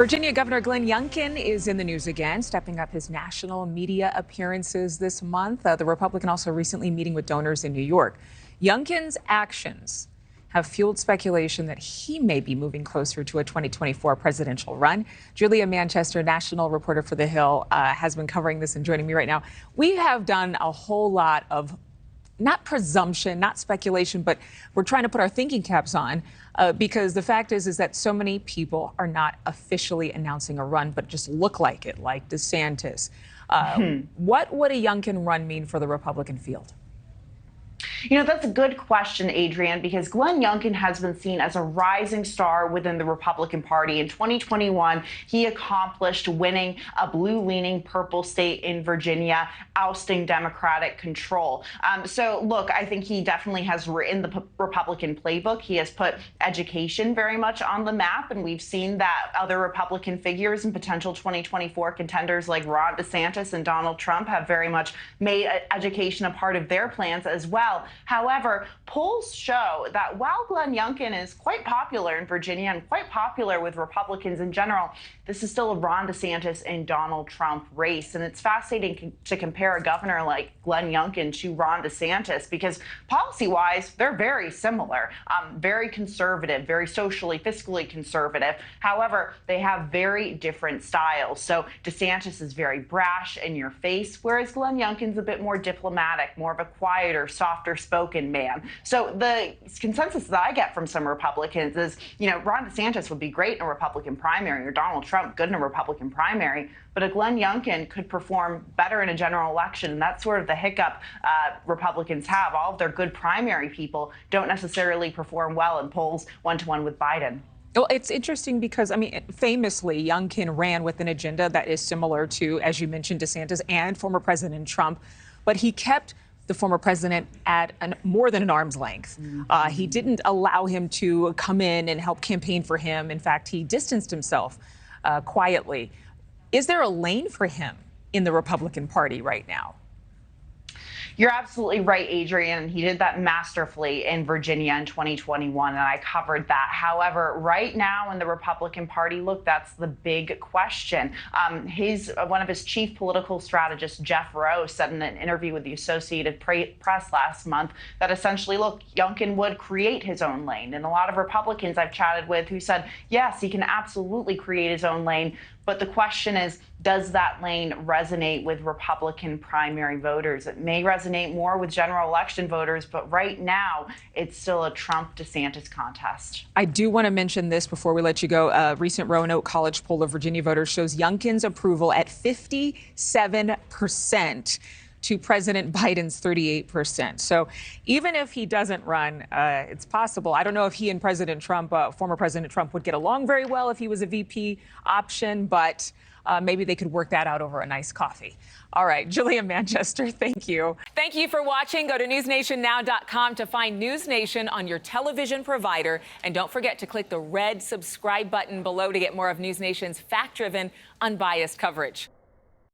Virginia Governor Glen Youngkin is in the news again, stepping up his national media appearances this month. The Republican also recently meeting with donors in New York. Youngkin's actions have fueled speculation that he may be moving closer to a 2024 presidential run. Julia Manchester, national reporter for The Hill, has been covering this and joining me right now. We have done a whole lot of not presumption, not speculation, but we're trying to put our thinking caps on because the fact is that so many people are not officially announcing a run, but just look like it, like DeSantis. What would a Youngkin run mean for the Republican field? You know, that's a good question, Adrienne, because Glen Youngkin has been seen as a rising star within the Republican Party. In 2021, he accomplished winning a blue-leaning purple state in Virginia, ousting Democratic control. So, look, I think he definitely has written the Republican playbook. He has put education very much on the map, and we've seen that other Republican figures and potential 2024 contenders like Ron DeSantis and Donald Trump have very much made education a part of their plans as well. However, polls show that while Glen Youngkin is quite popular in Virginia and quite popular with Republicans in general, this is still a Ron DeSantis and Donald Trump race. And it's fascinating to compare a governor like Glen Youngkin to Ron DeSantis because policy-wise, they're very similar, very conservative, very socially, fiscally conservative. However, they have very different styles. So DeSantis is very brash in your face, whereas Glen Youngkin's a bit more diplomatic, more of a quieter, softer spoken man. So the consensus that I get from some Republicans is, you know, Ron DeSantis would be great in a Republican primary, or Donald Trump good in a Republican primary, but a Glen Youngkin could perform better in a general election. And that's sort of the hiccup Republicans have. All of their good primary people don't necessarily perform well in polls one-to-one with Biden. Well, it's interesting because, I mean, famously, Youngkin ran with an agenda that is similar to, as you mentioned, DeSantis and former President Trump, but he kept the former president at more than an arm's length. He didn't allow him to come in and help campaign for him. In fact, he distanced himself quietly. Is there a lane for him in the Republican Party right now? You're absolutely right, Adrienne. He did that masterfully in Virginia in 2021, and I covered that. However, right now in the Republican Party, look, that's the big question. One of his chief political strategists, Jeff Rowe, said in an interview with the Associated Press last month that essentially, look, Youngkin would create his own lane. And a lot of Republicans I've chatted with who said, yes, he can absolutely create his own lane. But the question is, does that lane resonate with Republican primary voters? It may resonate more with general election voters, but right now it's still a Trump-DeSantis contest. I do want to mention this before we let you go. A recent Roanoke College poll of Virginia voters shows Youngkin's approval at 57% to President Biden's 38%. So even if he doesn't run, it's possible. I don't know if he and President Trump, former President Trump, would get along very well if he was a VP option, but maybe they could work that out over a nice coffee. All right, Julia Manchester, thank you. Thank you for watching. Go to newsnationnow.com to find NewsNation on your television provider. And don't forget to click the red subscribe button below to get more of NewsNation's fact-driven, unbiased coverage.